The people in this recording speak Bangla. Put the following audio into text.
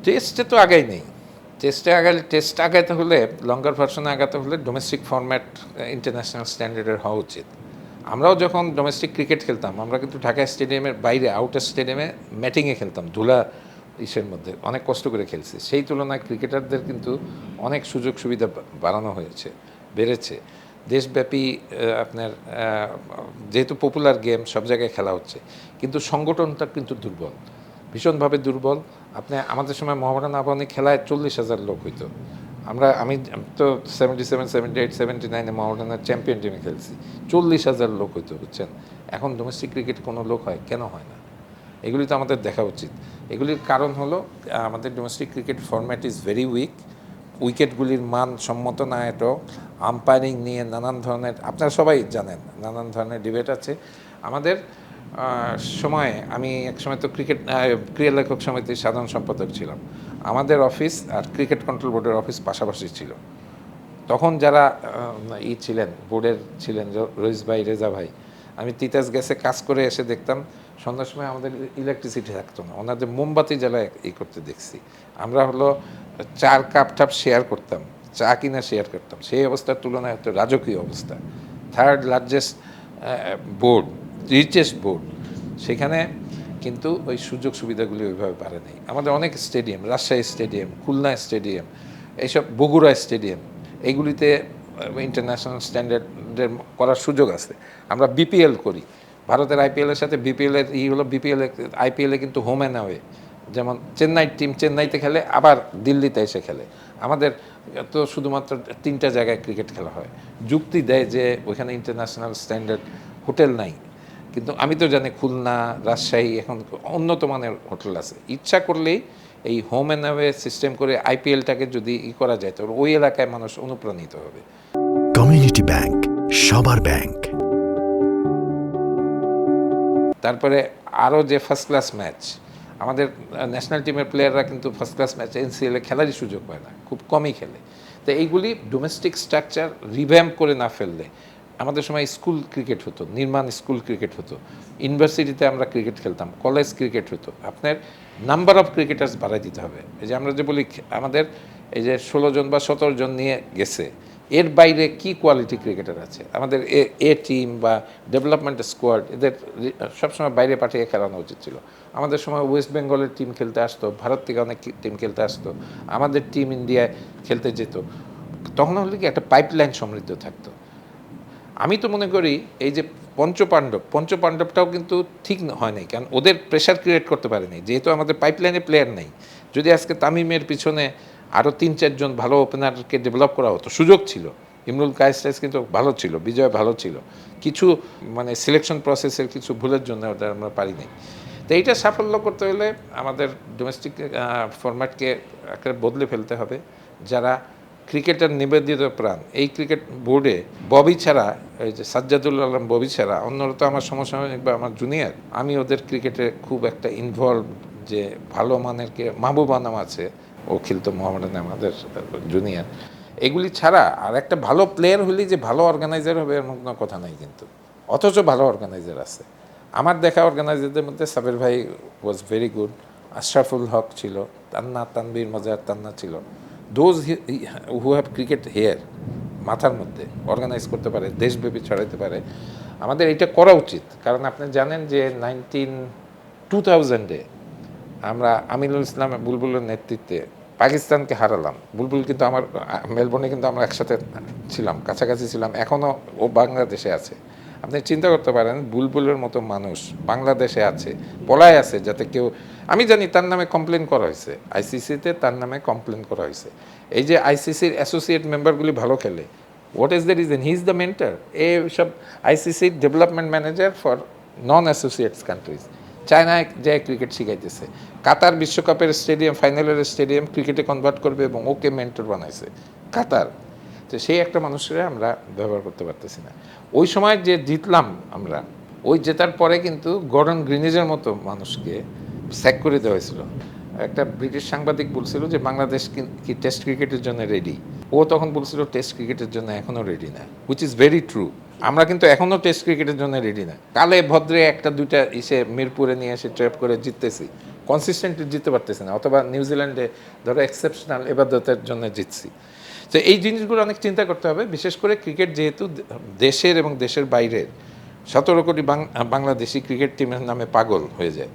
টেস্টে তো আগাই নেই। টেস্ট আগাইতে হলে লঙ্গার ভার্সনে আগাতে হলে ডোমেস্টিক ফরম্যাট ইন্টারন্যাশনাল স্ট্যান্ডার্ডের হওয়া উচিত। আমরাও যখন ডোমেস্টিক ক্রিকেট খেলতাম আমরা কিন্তু ঢাকা স্টেডিয়ামের বাইরে আউটার স্টেডিয়ামে ম্যাটিংয়ে খেলতাম, ধুলা ইসের মধ্যে অনেক কষ্ট করে খেলছি। সেই তুলনায় ক্রিকেটারদের কিন্তু অনেক সুযোগ সুবিধা বাড়ানো হয়েছে, বেড়েছে। দেশব্যাপী আপনার যেহেতু পপুলার গেম সব জায়গায় খেলা হচ্ছে, কিন্তু সংগঠনটা কিন্তু দুর্বল, ভীষণভাবে দুর্বল। আপনি আমাদের সময় মোহামেডান আবাহনী খেলায় 40,000 লোক হইতো। আমি তো 77, 78, 79-এ মোহামেডানের চ্যাম্পিয়ন টিমে খেলছি, 40,000 লোক হইতো, বুঝছেন। এখন ডোমেস্টিক ক্রিকেট কোনো লোক হয় কেন হয় না? এগুলি তো আমাদের দেখা উচিত। এগুলির কারণ হলো আমাদের domestic cricket format is very weak, উইকেটগুলির মান সম্মত না, এটো আম্পায়ারিং নিয়ে নানান ধরনের, আপনারা সবাই জানেন, নানান ধরনের ডিবেট আছে। আমাদের সময়ে আমি এক সময় তো ক্রীড়া লেখক সমিতির সাধারণ সম্পাদক ছিলাম। আমাদের অফিস আর ক্রিকেট কন্ট্রোল বোর্ডের অফিস পাশাপাশি ছিল। তখন যারা ছিলেন, বোর্ডের ছিলেন, রইস ভাই, রেজা ভাই, আমি তিতাস গ্যাসে কাজ করে এসে দেখতাম সন্ধ্যার সময় আমাদের ইলেকট্রিসিটি থাকতো না, ওনাদের মোমবাতি জ্বালায় করতে দেখছি। আমরা হলো 4 কাপ টাপ শেয়ার করতাম, চা কিনা শেয়ার করতাম। সেই অবস্থার তুলনায় হতো রাজকীয় অবস্থা। Third largest board, richest board, সেখানে কিন্তু ওই সুযোগ সুবিধাগুলি ওইভাবে বাড়ে নেই। আমাদের অনেক stadium, Rajshahi stadium, Khulna stadium, এইসব বগুড়া স্টেডিয়াম, এইগুলিতে ইন্টারন্যাশনাল স্ট্যান্ডার্ডের করার সুযোগ আছে। আমরা বিপিএল করি, ভারতের আইপিএলের সাথে বিপিএলের হলো আইপিএলে কিন্তু হোম অ্যান্ড অ্যাওয়ে। যেমন চেন্নাই টিম চেন্নাইতে খেলে, আবার দিল্লিতে এসে খেলে। আমাদের তো শুধুমাত্র 3টা জায়গায় ক্রিকেট খেলা হয়। যুক্তি দেয় যে ওইখানে ইন্টারন্যাশনাল স্ট্যান্ডার্ড হোটেল নাই, কিন্তু আমি তো জানি খুলনা, রাজশাহী এখন উন্নত মানের হোটেল আছে। ইচ্ছা করলেই এই হোম অ্যান্ড অ্যাওয়ে সিস্টেম করে আইপিএলটাকে যদি করা যায়, তাহলে ওই এলাকায় মানুষ অনুপ্রাণিত হবে। কমিউনিটি ব্যাংক, সবার ব্যাংক। তারপরে আরও যে ফার্স্ট ক্লাস ম্যাচ, আমাদের ন্যাশনাল টিমের প্লেয়াররা কিন্তু ফার্স্ট ক্লাস ম্যাচ এনসিএলে খেলারই সুযোগ পায় না, খুব কমই খেলে। তো এইগুলি ডোমেস্টিক স্ট্রাকচার রিভ্যাম্প করে না ফেললে, আমাদের সময় স্কুল ক্রিকেট হতো, নির্মাণ স্কুল ক্রিকেট হতো, ইউনিভার্সিটিতে আমরা ক্রিকেট খেলতাম, কলেজ ক্রিকেট হতো। আপনার নাম্বার অফ ক্রিকেটার্স বাড়াই দিতে হবে। এই যে আমরা যে বলি আমাদের এই যে 16 জন বা 17 জন নিয়ে গেছে, এর বাইরে কি কোয়ালিটি ক্রিকেটার আছে আমাদের? এ টিম বা ডেভেলপমেন্ট স্কোয়াড, এদের সবসময় বাইরে পাঠিয়ে খেলানো উচিত ছিল। আমাদের সময় ওয়েস্ট বেঙ্গলের টিম খেলতে আসতো, ভারত থেকে অনেক টিম খেলতে আসতো, আমাদের টিম ইন্ডিয়ায় খেলতে যেত। তখন হলে কি একটা পাইপলাইন সমৃদ্ধ থাকতো। আমি তো মনে করি এই যে পঞ্চপাণ্ডবটাও কিন্তু ঠিক হয় নাই, কারণ ওদের প্রেশার ক্রিয়েট করতে পারেনি, যেহেতু আমাদের পাইপলাইনে প্লেয়ার নেই। যদি আজকে তামিমের পিছনে আরও 3-4 জন ভালো ওপেনারকে ডেভেলপ করা হতো, সুযোগ ছিল। ইমরুল কায়েস কিন্তু ভালো ছিল, বিজয় ভালো ছিল, কিছু মানে সিলেকশন প্রসেসের কিছু ভুলের জন্য ওটা আমরা পারিনি। তো এইটা সাফল্য করতে হলে আমাদের ডোমেস্টিক ফরম্যাটকে একটা বদলে ফেলতে হবে। যারা ক্রিকেটের নিবেদিত প্রাণ, এই ক্রিকেট বোর্ডে ববি ছাড়া, এই যে সাজ্জাদুল আলম ববি ছাড়া, অন্যরা তো আমার সমসাময়িক বা আমার জুনিয়র, আমি ওদের ক্রিকেটে খুব একটা ইনভলভ, যে ভালো মানের মাহবুবা নাম আছে, ও খেলতো মোহামেডানে, আমাদের জুনিয়র। এগুলি ছাড়া আর একটা ভালো প্লেয়ার হলেই যে ভালো অর্গানাইজার হবে এমন কোনো কথা নাই কিন্তু। অথচ ভালো অর্গানাইজার আছে। আমার দেখা অর্গানাইজারদের মধ্যে সাবের ভাই was very good, Ashraful Haque ছিল, তানভীর মজার তান্না ছিল। Those who have cricket hair, মাথার মধ্যে অর্গানাইজ করতে পারে, দেশব্যাপী ছড়াইতে পারে। আমাদের এটা করা উচিত। কারণ আপনি জানেন যে 2000-এ আমরা আমিনুল ইসলাম বুলবুলের নেতৃত্বে পাকিস্তানকে হারালাম। বুলবুল কিন্তু আমার মেলবোর্নে কিন্তু আমরা একসাথে ছিলাম, কাছাকাছি ছিলাম, এখনও ও বাংলাদেশে আছে। আপনি চিন্তা করতে পারেন, বুলবুলের মতো মানুষ বাংলাদেশে আছে, পলায় আছে, যাতে কেউ, আমি জানি তার নামে কমপ্লেন করা হয়েছে আইসিসিতে, তার নামে কমপ্লেন করা হয়েছে। এই যে আইসিসির অ্যাসোসিয়েট মেম্বারগুলি ভালো খেলে, what is the reason? He is the mentor. এই সব আইসিসির development manager for non associates countries, চায়নায় যে ক্রিকেট শিখাইতেছে, কাতার বিশ্বকাপের স্টেডিয়াম, ফাইনালের স্টেডিয়াম ক্রিকেটে কনভার্ট করবে এবং ওকে মেন্টর বানাইছে কাতার। তো সেই একটা মানুষের আমরা ব্যবহার করতে পারতেছি না। ওই সময় যে জিতলাম আমরা, ওই জেতার পরে কিন্তু গর্ডন গ্রিনিজের মতো মানুষকে স্যাক করে দেওয়া হয়েছিল। একটা ব্রিটিশ সাংবাদিক বলছিল যে বাংলাদেশ কি টেস্ট ক্রিকেটের জন্য রেডি? ও তখন বলছিল টেস্ট ক্রিকেটের জন্য এখনও রেডি না, হুইচ ইজ ভেরি ট্রু। আমরা কিন্তু এখনও টেস্ট ক্রিকেটের জন্য রেডি না। কালে ভদ্রে একটা দুইটা মিরপুরে নিয়ে এসে ট্র্যাপ করে জিততেছি, কনসিস্টেন্টলি জিততে পারতেছি না, অথবা নিউজিল্যান্ডে ধরো এক্সেপশনাল এবাদতের জন্য জিতছি। তো এই জিনিসগুলো অনেক চিন্তা করতে হবে, বিশেষ করে ক্রিকেট যেহেতু দেশের এবং দেশের বাইরের 17 কোটি বাংলাদেশি ক্রিকেট টিমের নামে পাগল হয়ে যায়।